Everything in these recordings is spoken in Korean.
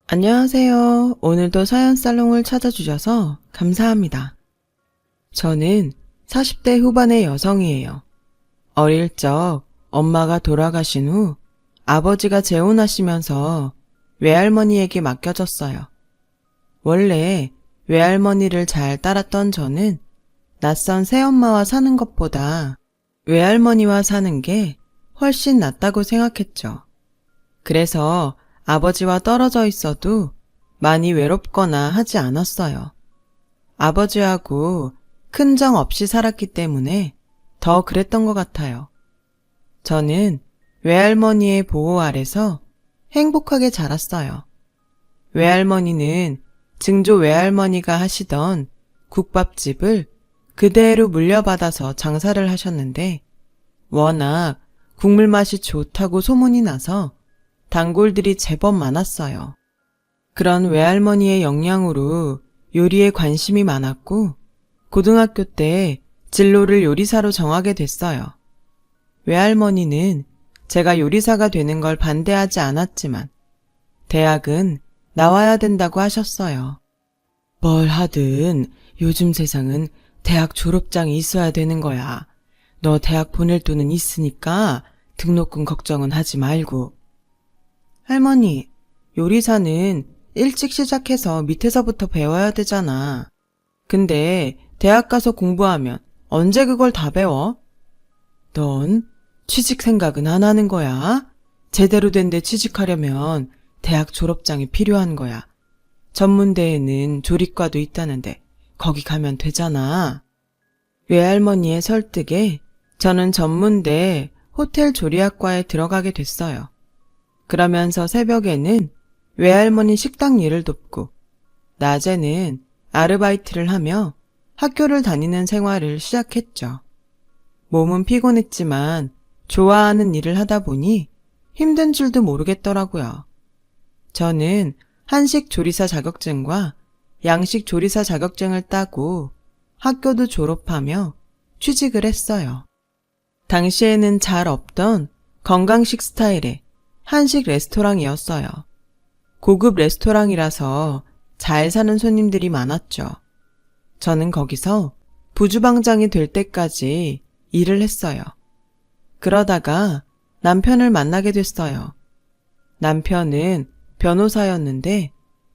안녕하세요. 오늘도 사연살롱을 찾아주셔서 감사합니다. 저는 40대 후반의 여성이에요. 어릴 적 엄마가 돌아가신 후 아버지가 재혼하시면서 외할머니에게 맡겨졌어요. 원래 외할머니를 잘 따랐던 저는 낯선 새엄마와 사는 것보다 외할머니와 사는 게 훨씬 낫다고 생각했죠. 그래서 아버지와 떨어져 있어도 많이 외롭거나 하지 않았어요. 아버지하고 큰 정 없이 살았기 때문에 더 그랬던 것 같아요. 저는 외할머니의 보호 아래서 행복하게 자랐어요. 외할머니는 증조 외할머니가 하시던 국밥집을 그대로 물려받아서 장사를 하셨는데 워낙 국물 맛이 좋다고 소문이 나서 단골들이 제법 많았어요. 그런 외할머니의 영향으로 요리에 관심이 많았고 고등학교 때 진로를 요리사로 정하게 됐어요. 외할머니는 제가 요리사가 되는 걸 반대하지 않았지만 대학은 나와야 된다고 하셨어요. 뭘 하든 요즘 세상은 대학 졸업장이 있어야 되는 거야. 너 대학 보낼 돈은 있으니까 등록금 걱정은 하지 말고. 할머니, 요리사는 일찍 시작해서 밑에서부터 배워야 되잖아. 근데 대학 가서 공부하면 언제 그걸 다 배워? 넌 취직 생각은 안 하는 거야? 제대로 된 데 취직하려면 대학 졸업장이 필요한 거야. 전문대에는 조리과도 있다는데 거기 가면 되잖아. 외할머니의 설득에 저는 전문대 호텔 조리학과에 들어가게 됐어요. 그러면서 새벽에는 외할머니 식당 일을 돕고 낮에는 아르바이트를 하며 학교를 다니는 생활을 시작했죠. 몸은 피곤했지만 좋아하는 일을 하다 보니 힘든 줄도 모르겠더라고요. 저는 한식 조리사 자격증과 양식 조리사 자격증을 따고 학교도 졸업하며 취직을 했어요. 당시에는 잘 없던 건강식 스타일의 한식 레스토랑이었어요. 고급 레스토랑이라서 잘 사는 손님들이 많았죠. 저는 거기서 부주방장이 될 때까지 일을 했어요. 그러다가 남편을 만나게 됐어요. 남편은 변호사였는데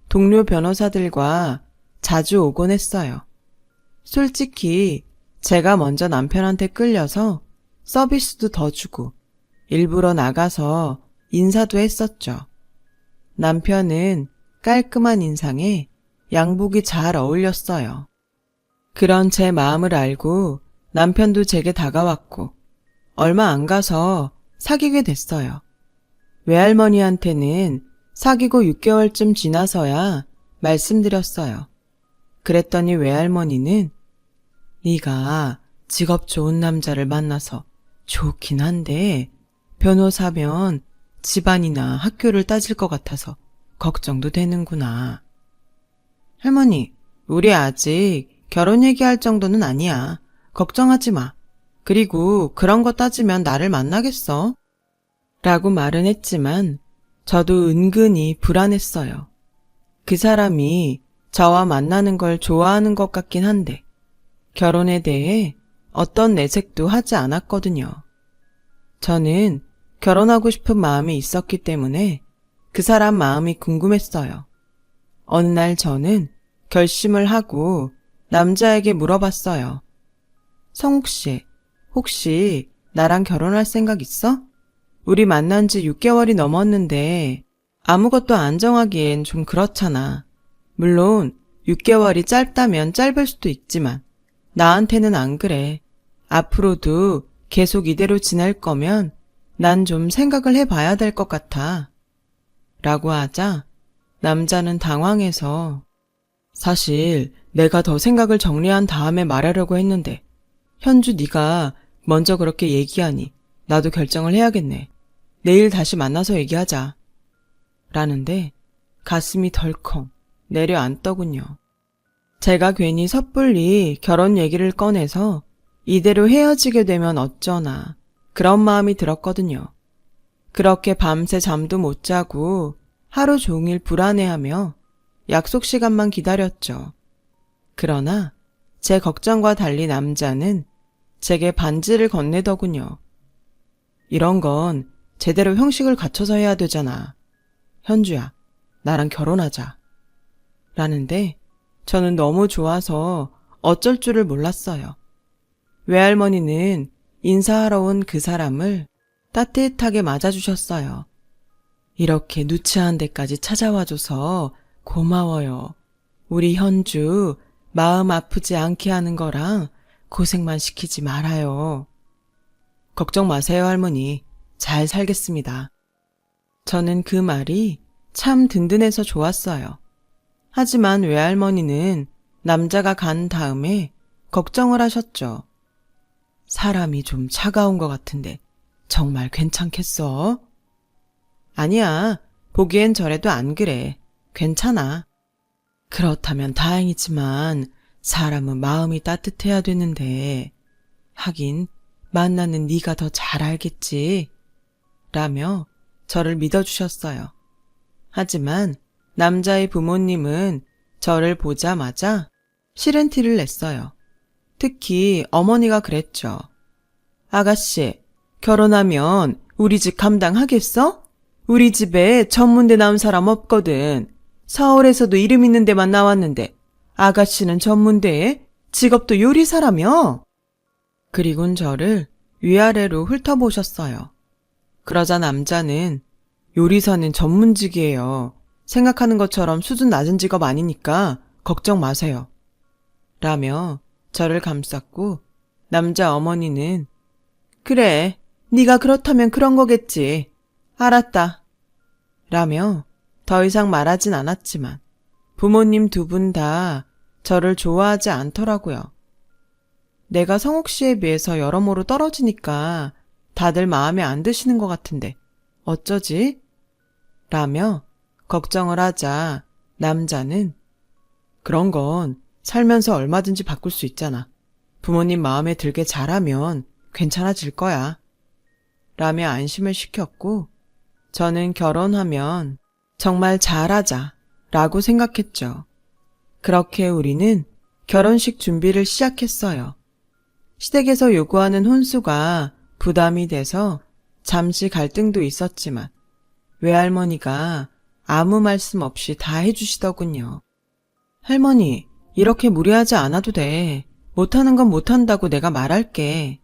동료 변호사들과 자주 오곤 했어요. 솔직히 제가 먼저 남편한테 끌려서 서비스도 더 주고 일부러 나가서 인사도 했었죠. 남편은 깔끔한 인상에 양복이 잘 어울렸어요. 그런 제 마음을 알고 남편도 제게 다가왔고 얼마 안 가서 사귀게 됐어요. 외할머니한테는 사귀고 6개월쯤 지나서야 말씀드렸어요. 그랬더니 외할머니는 네가 직업 좋은 남자를 만나서 좋긴 한데 변호사면 집안이나 학교를 따질 것 같아서 걱정도 되는구나. 할머니, 우리 아직 결혼 얘기할 정도는 아니야. 걱정하지 마. 그리고 그런 거 따지면 나를 만나겠어? 라고 말은 했지만 저도 은근히 불안했어요. 그 사람이 저와 만나는 걸 좋아하는 것 같긴 한데 결혼에 대해 어떤 내색도 하지 않았거든요. 저는 결혼하고 싶은 마음이 있었기 때문에 그 사람 마음이 궁금했어요. 어느 날 저는 결심을 하고 남자에게 물어봤어요. 성욱 씨, 혹시 나랑 결혼할 생각 있어? 우리 만난 지 6개월이 넘었는데 아무것도 안 정하기엔 좀 그렇잖아. 물론 6개월이 짧다면 짧을 수도 있지만 나한테는 안 그래. 앞으로도 계속 이대로 지낼 거면 난 좀 생각을 해봐야 될 것 같아. 라고 하자 남자는 당황해서 사실 내가 더 생각을 정리한 다음에 말하려고 했는데 현주 네가 먼저 그렇게 얘기하니 나도 결정을 해야겠네. 내일 다시 만나서 얘기하자. 라는데 가슴이 덜컹 내려앉더군요. 제가 괜히 섣불리 결혼 얘기를 꺼내서 이대로 헤어지게 되면 어쩌나 그런 마음이 들었거든요. 그렇게 밤새 잠도 못 자고 하루 종일 불안해하며 약속 시간만 기다렸죠. 그러나 제 걱정과 달리 남자는 제게 반지를 건네더군요. 이런 건 제대로 형식을 갖춰서 해야 되잖아. 현주야, 나랑 결혼하자. 라는데 저는 너무 좋아서 어쩔 줄을 몰랐어요. 외할머니는 인사하러 온 그 사람을 따뜻하게 맞아주셨어요. 이렇게 누추한 데까지 찾아와줘서 고마워요. 우리 현주 마음 아프지 않게 하는 거랑 고생만 시키지 말아요. 걱정 마세요, 할머니. 잘 살겠습니다. 저는 그 말이 참 든든해서 좋았어요. 하지만 외할머니는 남자가 간 다음에 걱정을 하셨죠. 사람이 좀 차가운 것 같은데 정말 괜찮겠어? 아니야, 보기엔 저래도 안 그래. 괜찮아. 그렇다면 다행이지만 사람은 마음이 따뜻해야 되는데 하긴 만나는 네가 더 잘 알겠지. 라며 저를 믿어주셨어요. 하지만 남자의 부모님은 저를 보자마자 싫은 티를 냈어요. 특히 어머니가 그랬죠. 아가씨, 결혼하면 우리 집 감당하겠어? 우리 집에 전문대 나온 사람 없거든. 서울에서도 이름 있는 데만 나왔는데 아가씨는 전문대에 직업도 요리사라며? 그리곤 저를 위아래로 훑어보셨어요. 그러자 남자는 요리사는 전문직이에요. 생각하는 것처럼 수준 낮은 직업 아니니까 걱정 마세요. 라며 저를 감쌌고 남자 어머니는 그래, 네가 그렇다면 그런 거겠지. 알았다. 라며 더 이상 말하진 않았지만 부모님 두 분 다 저를 좋아하지 않더라고요. 내가 성욱 씨에 비해서 여러모로 떨어지니까 다들 마음에 안 드시는 것 같은데 어쩌지? 라며 걱정을 하자 남자는 그런 건 살면서 얼마든지 바꿀 수 있잖아. 부모님 마음에 들게 잘하면 괜찮아질 거야. 라며 안심을 시켰고 저는 결혼하면 정말 잘하자 라고 생각했죠. 그렇게 우리는 결혼식 준비를 시작했어요. 시댁에서 요구하는 혼수가 부담이 돼서 잠시 갈등도 있었지만 외할머니가 아무 말씀 없이 다 해주시더군요. 할머니, 이렇게 무리하지 않아도 돼. 못하는 건 못한다고 내가 말할게.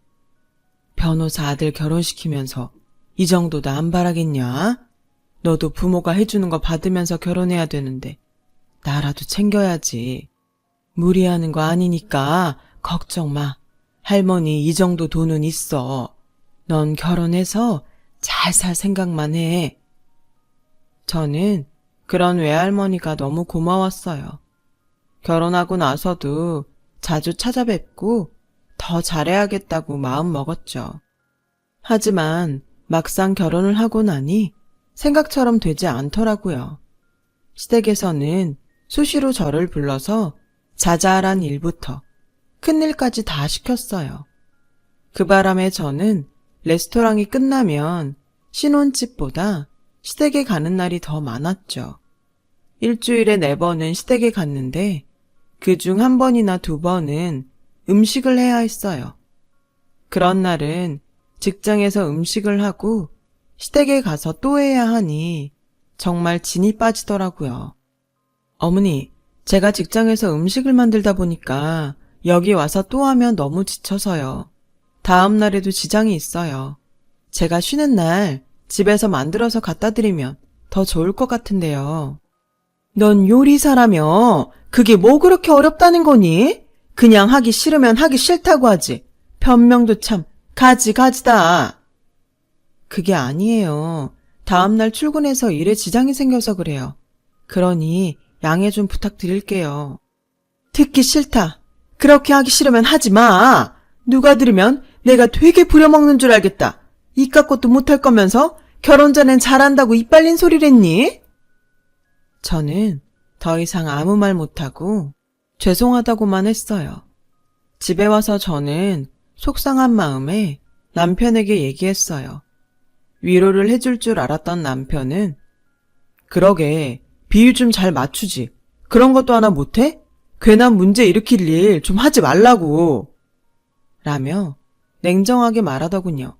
변호사 아들 결혼시키면서 이 정도도 안 바라겠냐? 너도 부모가 해주는 거 받으면서 결혼해야 되는데 나라도 챙겨야지. 무리하는 거 아니니까 걱정 마. 할머니 이 정도 돈은 있어. 넌 결혼해서 잘 살 생각만 해. 저는 그런 외할머니가 너무 고마웠어요. 결혼하고 나서도 자주 찾아뵙고 더 잘해야겠다고 마음 먹었죠. 하지만 막상 결혼을 하고 나니 생각처럼 되지 않더라고요. 시댁에서는 수시로 저를 불러서 자잘한 일부터 큰일까지 다 시켰어요. 그 바람에 저는 레스토랑이 끝나면 신혼집보다 시댁에 가는 날이 더 많았죠. 일주일에 4번은 시댁에 갔는데 그중 1번이나 2번은 음식을 해야 했어요. 그런 날은 직장에서 음식을 하고 시댁에 가서 또 해야 하니 정말 진이 빠지더라고요. 어머니, 제가 직장에서 음식을 만들다 보니까 여기 와서 또 하면 너무 지쳐서요. 다음 날에도 지장이 있어요. 제가 쉬는 날 집에서 만들어서 갖다 드리면 더 좋을 것 같은데요. 넌 요리사라며 그게 뭐 그렇게 어렵다는 거니? 그냥 하기 싫으면 하기 싫다고 하지. 변명도 참 가지가지다. 그게 아니에요. 다음날 출근해서 일에 지장이 생겨서 그래요. 그러니 양해 좀 부탁드릴게요. 듣기 싫다. 그렇게 하기 싫으면 하지 마. 누가 들으면 내가 되게 부려먹는 줄 알겠다. 이깟 것도 못할 거면서 결혼 전엔 잘한다고 이빨린 소리랬니? 저는 더 이상 아무 말 못하고 죄송하다고만 했어요. 집에 와서 저는 속상한 마음에 남편에게 얘기했어요. 위로를 해줄 줄 알았던 남편은 그러게, 비유 좀 잘 맞추지. 그런 것도 하나 못해? 괜한 문제 일으킬 일 좀 하지 말라고. 라며 냉정하게 말하더군요.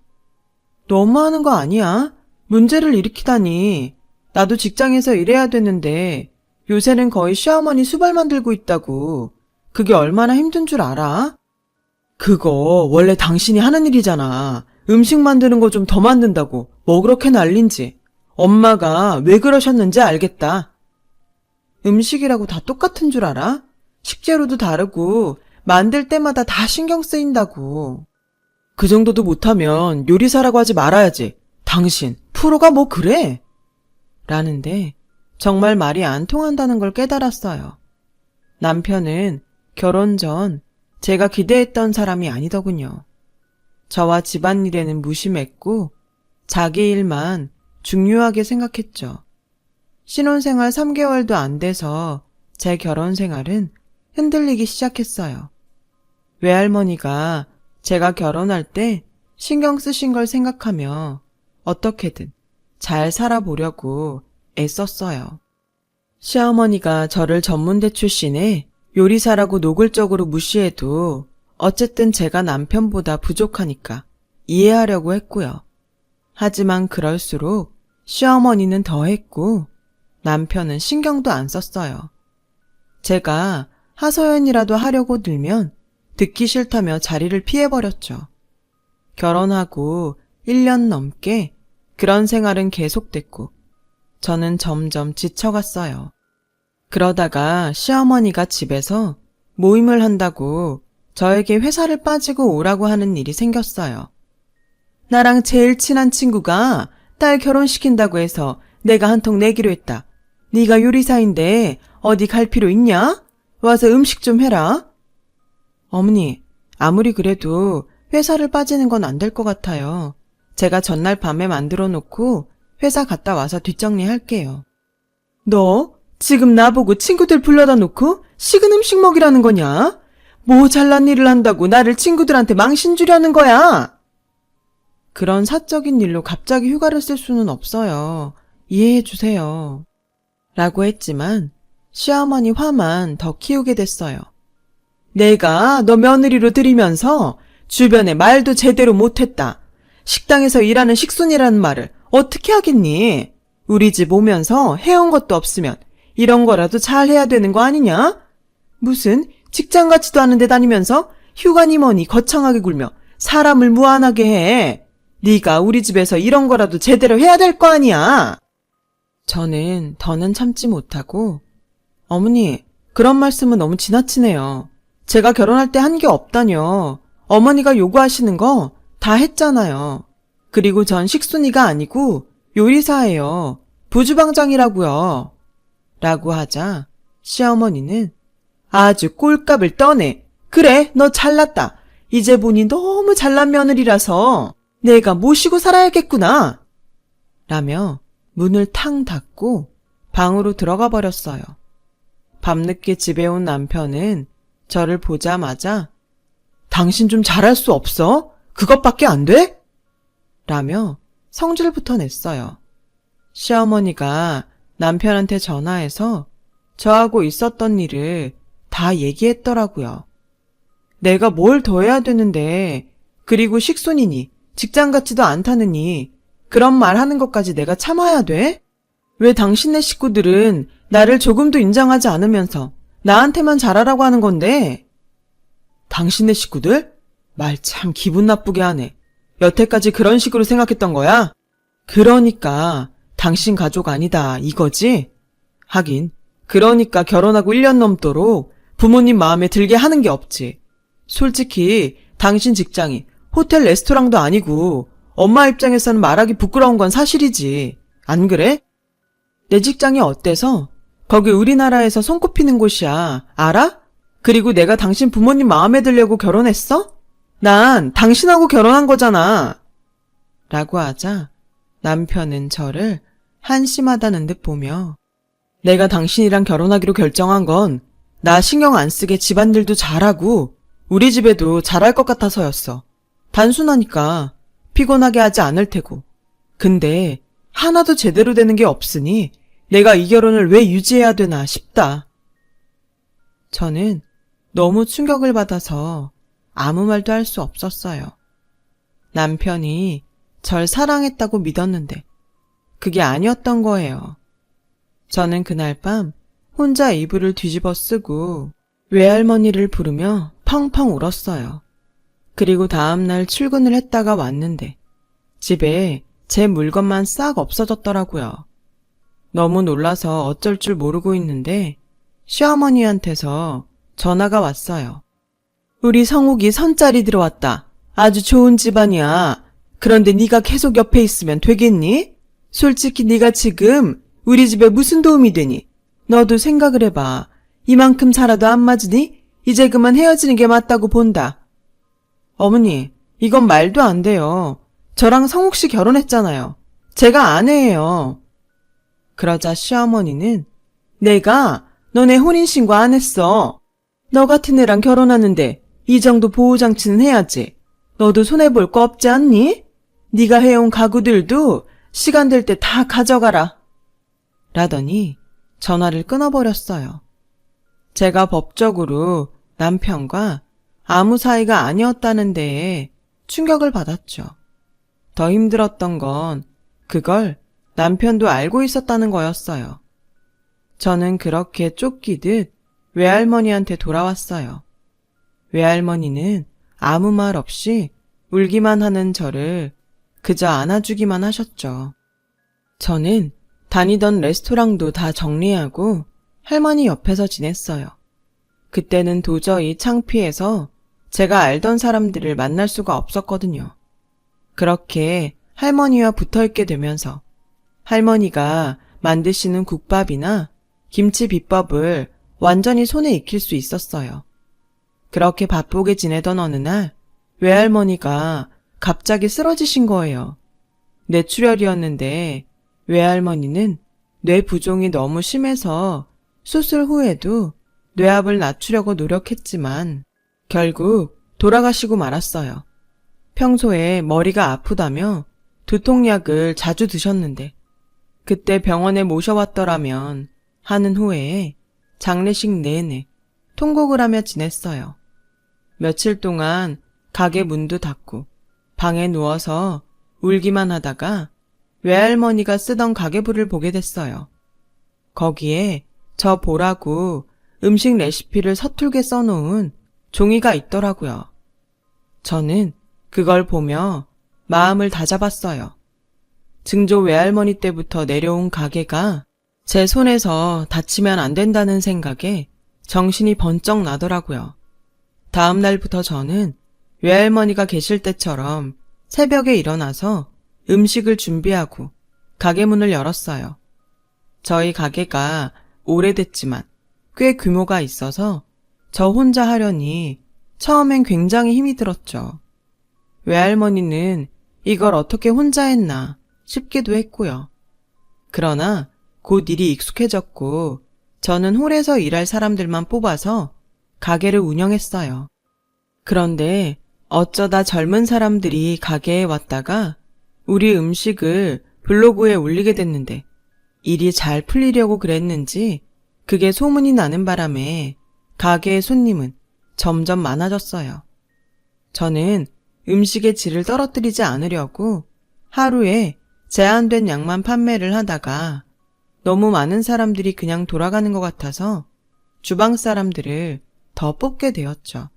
너무하는 거 아니야? 문제를 일으키다니. 나도 직장에서 일해야 되는데 요새는 거의 시어머니 수발만 들고 있다고. 그게 얼마나 힘든 줄 알아? 그거 원래 당신이 하는 일이잖아. 음식 만드는 거 좀 더 만든다고 뭐 그렇게 난린지. 엄마가 왜 그러셨는지 알겠다. 음식이라고 다 똑같은 줄 알아? 식재료도 다르고 만들 때마다 다 신경 쓰인다고. 그 정도도 못하면 요리사라고 하지 말아야지. 당신 프로가 뭐 그래? 라는데 정말 말이 안 통한다는 걸 깨달았어요. 남편은 결혼 전 제가 기대했던 사람이 아니더군요. 저와 집안일에는 무심했고 자기 일만 중요하게 생각했죠. 신혼생활 3개월도 안 돼서 제 결혼 생활은 흔들리기 시작했어요. 외할머니가 제가 결혼할 때 신경 쓰신 걸 생각하며 어떻게든 잘 살아보려고 애썼어요. 시어머니가 저를 전문대 출신에 요리사라고 노골적으로 무시해도 어쨌든 제가 남편보다 부족하니까 이해하려고 했고요. 하지만 그럴수록 시어머니는 더 했고 남편은 신경도 안 썼어요. 제가 하소연이라도 하려고 들면 듣기 싫다며 자리를 피해버렸죠. 결혼하고 1년 넘게 그런 생활은 계속됐고 저는 점점 지쳐갔어요. 그러다가 시어머니가 집에서 모임을 한다고 저에게 회사를 빠지고 오라고 하는 일이 생겼어요. 나랑 제일 친한 친구가 딸 결혼시킨다고 해서 내가 한 통 내기로 했다. 네가 요리사인데 어디 갈 필요 있냐? 와서 음식 좀 해라. 어머니, 아무리 그래도 회사를 빠지는 건 안 될 것 같아요. 제가 전날 밤에 만들어 놓고 회사 갔다 와서 뒷정리할게요. 너 지금 나보고 친구들 불러다 놓고 식은 음식 먹이라는 거냐? 뭐 잘난 일을 한다고 나를 친구들한테 망신 주려는 거야? 그런 사적인 일로 갑자기 휴가를 쓸 수는 없어요. 이해해 주세요. 라고 했지만 시어머니 화만 더 키우게 됐어요. 내가 너 며느리로 들이면서 주변에 말도 제대로 못했다. 식당에서 일하는 식순이라는 말을 어떻게 하겠니? 우리 집 오면서 해온 것도 없으면 이런 거라도 잘 해야 되는 거 아니냐? 무슨 직장 같지도 않은 데 다니면서 휴가니 뭐니 거창하게 굴며 사람을 무안하게 해. 네가 우리 집에서 이런 거라도 제대로 해야 될 거 아니야. 저는 더는 참지 못하고 어머니, 그런 말씀은 너무 지나치네요. 제가 결혼할 때 한 게 없다뇨. 어머니가 요구하시는 거 다 했잖아요. 그리고 전 식순이가 아니고 요리사예요. 부주방장이라고요. 라고 하자 시어머니는 아주 꼴값을 떠내. 그래, 너 잘났다. 이제 보니 너무 잘난 며느리라서 내가 모시고 살아야겠구나. 라며 문을 탕 닫고 방으로 들어가 버렸어요. 밤늦게 집에 온 남편은 저를 보자마자 당신 좀 잘할 수 없어? 그것밖에 안 돼? 라며 성질부터 냈어요. 시어머니가 남편한테 전화해서 저하고 있었던 일을 다 얘기했더라고요. 내가 뭘 더 해야 되는데, 그리고 식순이니 직장 같지도 않다느니 그런 말 하는 것까지 내가 참아야 돼? 왜 당신네 식구들은 나를 조금도 인정하지 않으면서 나한테만 잘하라고 하는 건데? 당신네 식구들? 말 참 기분 나쁘게 하네. 여태까지 그런 식으로 생각했던 거야? 그러니까 당신 가족 아니다 이거지? 하긴 그러니까 결혼하고 1년 넘도록 부모님 마음에 들게 하는 게 없지. 솔직히 당신 직장이 호텔 레스토랑도 아니고 엄마 입장에서는 말하기 부끄러운 건 사실이지. 안 그래? 내 직장이 어때서? 거기 우리나라에서 손꼽히는 곳이야. 알아? 그리고 내가 당신 부모님 마음에 들려고 결혼했어? 난 당신하고 결혼한 거잖아. 라고 하자 남편은 저를 한심하다는 듯 보며 내가 당신이랑 결혼하기로 결정한 건 나 신경 안 쓰게 집안일도 잘하고 우리 집에도 잘할 것 같아서였어. 단순하니까 피곤하게 하지 않을 테고. 근데 하나도 제대로 되는 게 없으니 내가 이 결혼을 왜 유지해야 되나 싶다. 저는 너무 충격을 받아서 아무 말도 할 수 없었어요. 남편이 절 사랑했다고 믿었는데 그게 아니었던 거예요. 저는 그날 밤 혼자 이불을 뒤집어 쓰고 외할머니를 부르며 펑펑 울었어요. 그리고 다음날 출근을 했다가 왔는데 집에 제 물건만 싹 없어졌더라고요. 너무 놀라서 어쩔 줄 모르고 있는데 시어머니한테서 전화가 왔어요. 우리 성욱이 선짜리 들어왔다. 아주 좋은 집안이야. 그런데 네가 계속 옆에 있으면 되겠니? 솔직히 네가 지금 우리 집에 무슨 도움이 되니? 너도 생각을 해봐. 이만큼 살아도 안 맞으니? 이제 그만 헤어지는 게 맞다고 본다. 어머니, 이건 말도 안 돼요. 저랑 성욱 씨 결혼했잖아요. 제가 아내예요. 그러자 시어머니는 내가 너네 혼인신고 안 했어. 너 같은 애랑 결혼하는데 이 정도 보호장치는 해야지. 너도 손해볼 거 없지 않니? 네가 해온 가구들도 시간 될 때 다 가져가라. 라더니 전화를 끊어버렸어요. 제가 법적으로 남편과 아무 사이가 아니었다는 데에 충격을 받았죠. 더 힘들었던 건 그걸 남편도 알고 있었다는 거였어요. 저는 그렇게 쫓기듯 외할머니한테 돌아왔어요. 외할머니는 아무 말 없이 울기만 하는 저를 그저 안아주기만 하셨죠. 저는 다니던 레스토랑도 다 정리하고 할머니 옆에서 지냈어요. 그때는 도저히 창피해서 제가 알던 사람들을 만날 수가 없었거든요. 그렇게 할머니와 붙어있게 되면서 할머니가 만드시는 국밥이나 김치 비법을 완전히 손에 익힐 수 있었어요. 그렇게 바쁘게 지내던 어느 날 외할머니가 갑자기 쓰러지신 거예요. 뇌출혈이었는데 외할머니는 뇌 부종이 너무 심해서 수술 후에도 뇌압을 낮추려고 노력했지만 결국 돌아가시고 말았어요. 평소에 머리가 아프다며 두통약을 자주 드셨는데 그때 병원에 모셔왔더라면 하는 후에 장례식 내내 통곡을 하며 지냈어요. 며칠 동안 가게 문도 닫고 방에 누워서 울기만 하다가 외할머니가 쓰던 가계부를 보게 됐어요. 거기에 저 보라고 음식 레시피를 서툴게 써놓은 종이가 있더라고요. 저는 그걸 보며 마음을 다잡았어요. 증조 외할머니 때부터 내려온 가게가 제 손에서 다치면 안 된다는 생각에 정신이 번쩍 나더라고요. 다음 날부터 저는 외할머니가 계실 때처럼 새벽에 일어나서 음식을 준비하고 가게 문을 열었어요. 저희 가게가 오래됐지만 꽤 규모가 있어서 저 혼자 하려니 처음엔 굉장히 힘이 들었죠. 외할머니는 이걸 어떻게 혼자 했나 싶기도 했고요. 그러나 곧 일이 익숙해졌고 저는 홀에서 일할 사람들만 뽑아서 가게를 운영했어요. 그런데 어쩌다 젊은 사람들이 가게에 왔다가 우리 음식을 블로그에 올리게 됐는데 일이 잘 풀리려고 그랬는지 그게 소문이 나는 바람에 가게의 손님은 점점 많아졌어요. 저는 음식의 질을 떨어뜨리지 않으려고 하루에 제한된 양만 판매를 하다가 너무 많은 사람들이 그냥 돌아가는 것 같아서 주방 사람들을 더 뽑게 되었죠.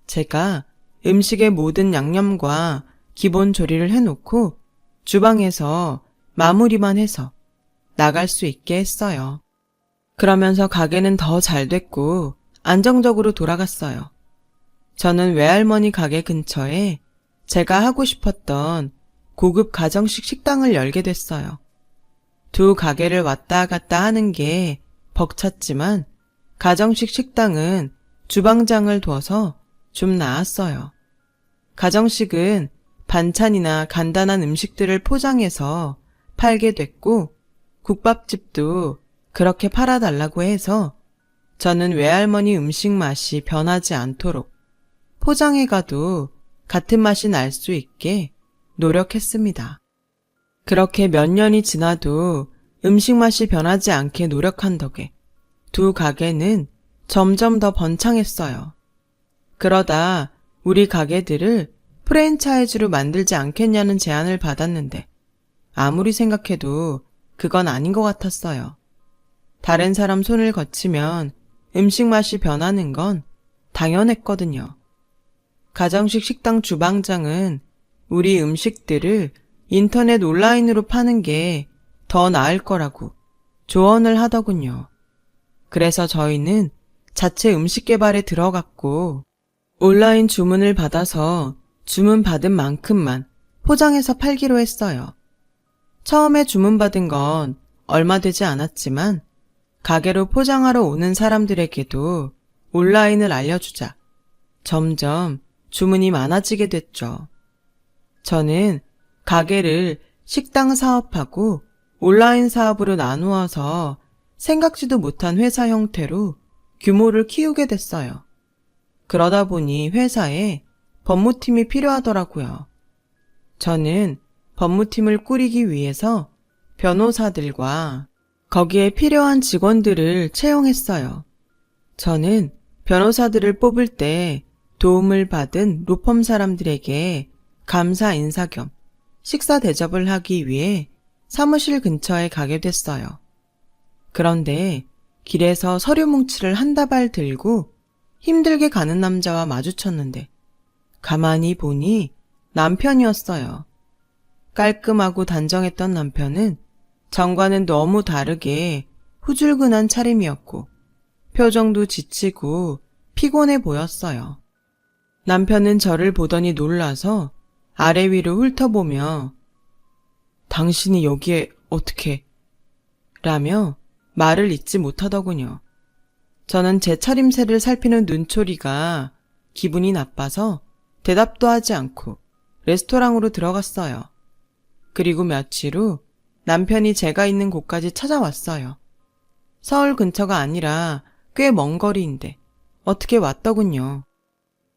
제가 음식의 모든 양념과 기본 조리를 해놓고 주방에서 마무리만 해서 나갈 수 있게 했어요. 그러면서 가게는 더 잘 됐고 안정적으로 돌아갔어요. 저는 외할머니 가게 근처에 제가 하고 싶었던 고급 가정식 식당을 열게 됐어요. 두 가게를 왔다 갔다 하는 게 벅찼지만 가정식 식당은 주방장을 둬서 좀 나았어요. 가정식은 반찬이나 간단한 음식들을 포장해서 팔게 됐고 국밥집도 그렇게 팔아달라고 해서 저는 외할머니 음식 맛이 변하지 않도록 포장해 가도 같은 맛이 날 수 있게 노력했습니다. 그렇게 몇 년이 지나도 음식 맛이 변하지 않게 노력한 덕에 두 가게는 점점 더 번창했어요. 그러다 우리 가게들을 프랜차이즈로 만들지 않겠냐는 제안을 받았는데 아무리 생각해도 그건 아닌 것 같았어요. 다른 사람 손을 거치면 음식 맛이 변하는 건 당연했거든요. 가정식 식당 주방장은 우리 음식들을 인터넷 온라인으로 파는 게 더 나을 거라고 조언을 하더군요. 그래서 저희는 자체 음식 개발에 들어갔고 온라인 주문을 받아서 주문 받은 만큼만 포장해서 팔기로 했어요. 처음에 주문받은 건 얼마 되지 않았지만 가게로 포장하러 오는 사람들에게도 온라인을 알려주자 점점 주문이 많아지게 됐죠. 저는 가게를 식당 사업하고 온라인 사업으로 나누어서 생각지도 못한 회사 형태로 규모를 키우게 됐어요. 그러다 보니 회사에 법무팀이 필요하더라고요. 저는 법무팀을 꾸리기 위해서 변호사들과 거기에 필요한 직원들을 채용했어요. 저는 변호사들을 뽑을 때 도움을 받은 로펌 사람들에게 감사 인사 겸 식사 대접을 하기 위해 사무실 근처에 가게 됐어요. 그런데 길에서 서류 뭉치를 한 다발 들고 힘들게 가는 남자와 마주쳤는데 가만히 보니 남편이었어요. 깔끔하고 단정했던 남편은 전과는 너무 다르게 후줄근한 차림이었고 표정도 지치고 피곤해 보였어요. 남편은 저를 보더니 놀라서 아래 위로 훑어보며 당신이 여기에 어떻게 라며 말을 잇지 못하더군요. 저는 제 차림새를 살피는 눈초리가 기분이 나빠서 대답도 하지 않고 레스토랑으로 들어갔어요. 그리고 며칠 후 남편이 제가 있는 곳까지 찾아왔어요. 서울 근처가 아니라 꽤 먼 거리인데 어떻게 왔더군요.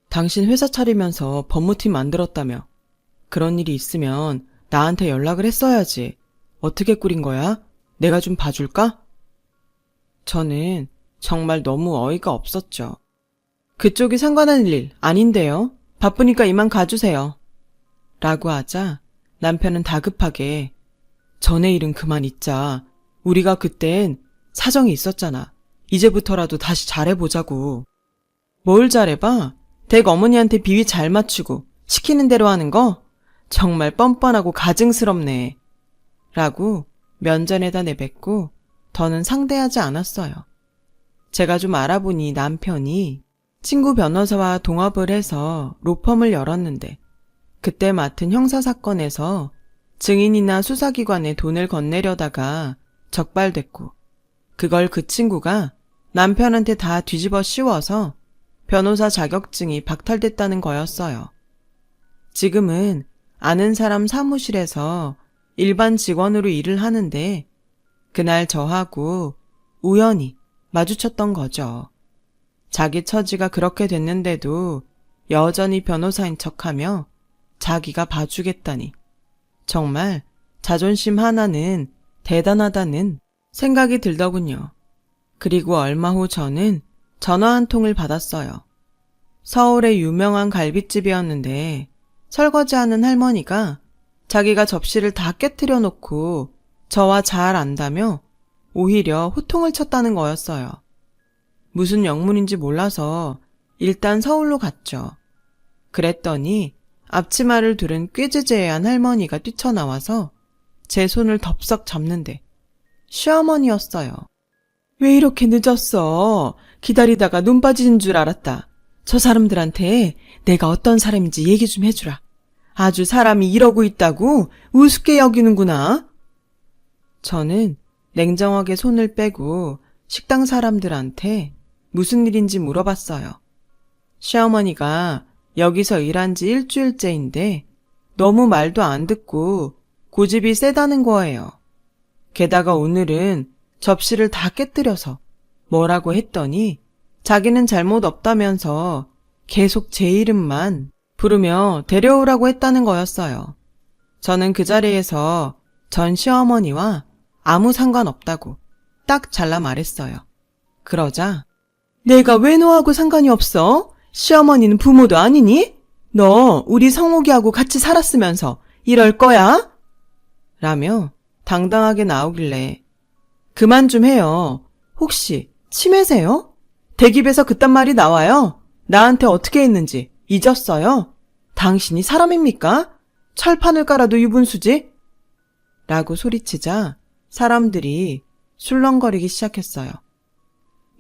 당신 회사 차리면서 법무팀 만들었다며. 그런 일이 있으면 나한테 연락을 했어야지. 어떻게 꾸린 거야? 내가 좀 봐줄까? 저는 정말 너무 어이가 없었죠. 그쪽이 상관한 일 아닌데요. 바쁘니까 이만 가주세요. 라고 하자 남편은 다급하게 전에 일은 그만 잊자. 우리가 그땐 사정이 있었잖아. 이제부터라도 다시 잘해보자고. 뭘 잘해봐? 댁 어머니한테 비위 잘 맞추고 시키는 대로 하는 거? 정말 뻔뻔하고 가증스럽네. 라고 면전에다 내뱉고 더는 상대하지 않았어요. 제가 좀 알아보니 남편이 친구 변호사와 동업을 해서 로펌을 열었는데 그때 맡은 형사사건에서 증인이나 수사기관에 돈을 건네려다가 적발됐고 그걸 그 친구가 남편한테 다 뒤집어 씌워서 변호사 자격증이 박탈됐다는 거였어요. 지금은 아는 사람 사무실에서 일반 직원으로 일을 하는데 그날 저하고 우연히 마주쳤던 거죠. 자기 처지가 그렇게 됐는데도 여전히 변호사인 척하며 자기가 봐주겠다니 정말 자존심 하나는 대단하다는 생각이 들더군요. 그리고 얼마 후 저는 전화 한 통을 받았어요. 서울의 유명한 갈비집이었는데 설거지하는 할머니가 자기가 접시를 다 깨트려 놓고 저와 잘 안다며 오히려 호통을 쳤다는 거였어요. 무슨 영문인지 몰라서 일단 서울로 갔죠. 그랬더니 앞치마를 두른 꾀지제한 할머니가 뛰쳐나와서 제 손을 덥석 잡는데 시어머니였어요. 왜 이렇게 늦었어? 기다리다가 눈 빠지는 줄 알았다. 저 사람들한테 내가 어떤 사람인지 얘기 좀 해주라. 아주 사람이 이러고 있다고 우습게 여기는구나. 저는 냉정하게 손을 빼고 식당 사람들한테 무슨 일인지 물어봤어요. 시어머니가 여기서 일한 지 일주일째인데 너무 말도 안 듣고 고집이 세다는 거예요. 게다가 오늘은 접시를 다 깨뜨려서 뭐라고 했더니 자기는 잘못 없다면서 계속 제 이름만 부르며 데려오라고 했다는 거였어요. 저는 그 자리에서 전 시어머니와 아무 상관없다고 딱 잘라 말했어요. 그러자 내가 왜 너하고 상관이 없어? 시어머니는 부모도 아니니? 너 우리 성옥이하고 같이 살았으면서 이럴 거야? 라며 당당하게 나오길래 그만 좀 해요. 혹시 치매세요? 대깁에서 그딴 말이 나와요? 나한테 어떻게 했는지 잊었어요? 당신이 사람입니까? 철판을 깔아도 유분수지? 라고 소리치자 사람들이 술렁거리기 시작했어요.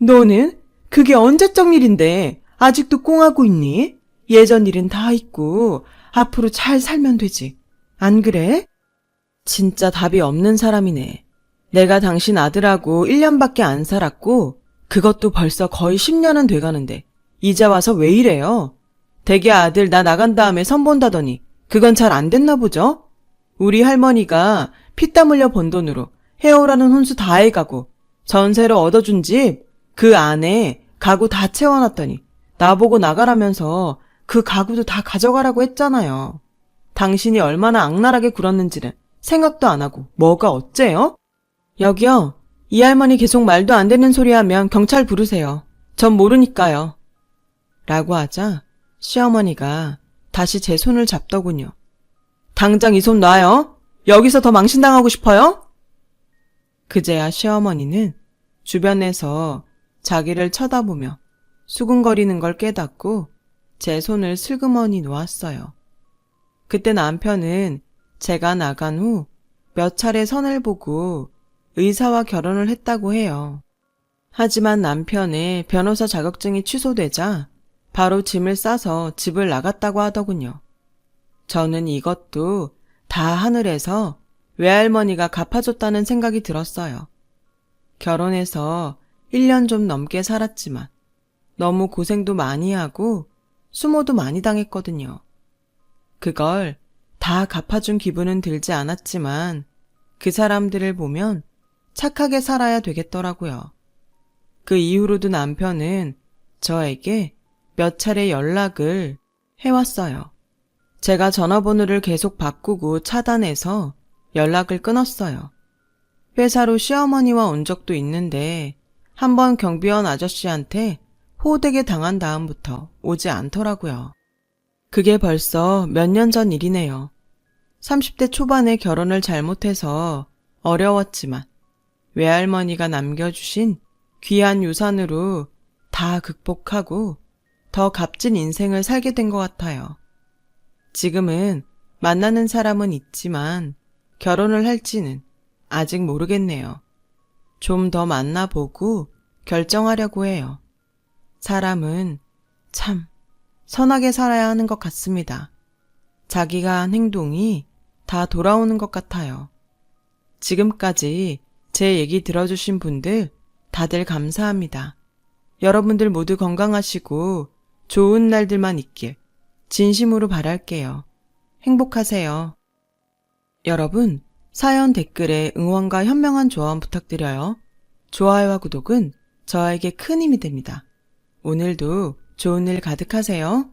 너는 그게 언제적 일인데 아직도 꽁하고 있니? 예전 일은 다 잊고 앞으로 잘 살면 되지. 안 그래? 진짜 답이 없는 사람이네. 내가 당신 아들하고 1년밖에 안 살았고 그것도 벌써 거의 10년은 돼가는데 이제 와서 왜 이래요? 대개 아들 나 나간 다음에 선본다더니 그건 잘 안 됐나 보죠? 우리 할머니가 피땀 흘려 번 돈으로 해오라는 혼수 다 해가고 전세로 얻어준 집 그 안에 가구 다 채워놨더니 나보고 나가라면서 그 가구도 다 가져가라고 했잖아요. 당신이 얼마나 악랄하게 굴었는지는 생각도 안 하고 뭐가 어째요? 여기요. 이 할머니 계속 말도 안 되는 소리 하면 경찰 부르세요. 전 모르니까요. 라고 하자 시어머니가 다시 제 손을 잡더군요. 당장 이 손 놔요. 여기서 더 망신당하고 싶어요? 그제야 시어머니는 주변에서 자기를 쳐다보며 수근거리는 걸 깨닫고 제 손을 슬그머니 놓았어요. 그때 남편은 제가 나간 후 몇 차례 선을 보고 의사와 결혼을 했다고 해요. 하지만 남편의 변호사 자격증이 취소되자 바로 짐을 싸서 집을 나갔다고 하더군요. 저는 이것도 다 하늘에서 외할머니가 갚아줬다는 생각이 들었어요. 결혼해서 1년 좀 넘게 살았지만 너무 고생도 많이 하고 수모도 많이 당했거든요. 그걸 다 갚아준 기분은 들지 않았지만 그 사람들을 보면 착하게 살아야 되겠더라고요. 그 이후로도 남편은 저에게 몇 차례 연락을 해왔어요. 제가 전화번호를 계속 바꾸고 차단해서 연락을 끊었어요. 회사로 시어머니와 온 적도 있는데 한번 경비원 아저씨한테 호되게 당한 다음부터 오지 않더라고요. 그게 벌써 몇 년 전 일이네요. 30대 초반에 결혼을 잘못해서 어려웠지만 외할머니가 남겨주신 귀한 유산으로 다 극복하고 더 값진 인생을 살게 된 것 같아요. 지금은 만나는 사람은 있지만 결혼을 할지는 아직 모르겠네요. 좀 더 만나보고 결정하려고 해요. 사람은 참 선하게 살아야 하는 것 같습니다. 자기가 한 행동이 다 돌아오는 것 같아요. 지금까지 제 얘기 들어주신 분들 다들 감사합니다. 여러분들 모두 건강하시고 좋은 날들만 있길 진심으로 바랄게요. 행복하세요. 여러분, 사연 댓글에 응원과 현명한 조언 부탁드려요. 좋아요와 구독은 저에게 큰 힘이 됩니다. 오늘도 좋은 일 가득하세요.